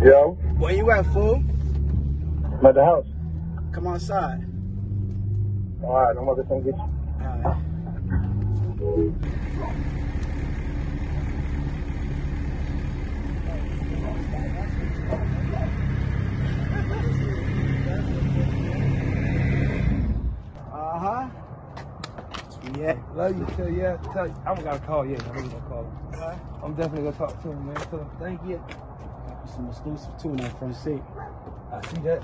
Yo. Where you at, fool? I'm at the house. Come outside. Alright, I'm about to come get you. Alright. Uh-huh. Yeah. Love you, too. Yeah. Tell you, I don't got to call yet. I'm gonna call him. Uh-huh. I'm definitely gonna talk to him, man. Tell him thank you. Some exclusive too in that front seat. I see that.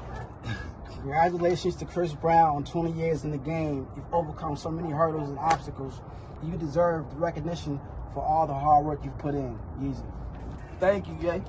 Congratulations to Chris Brown on 20 years in the game. You've overcome so many hurdles and obstacles. You deserve the recognition for all the hard work you've put in. Yeezy. Thank you, Jay.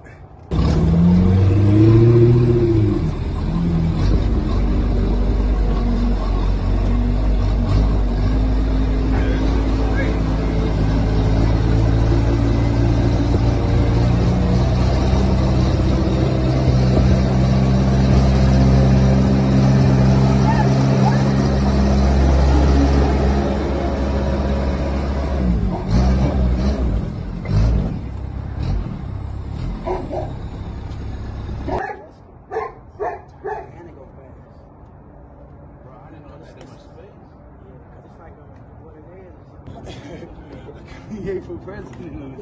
Kanye for president.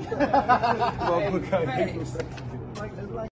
Kanye for president.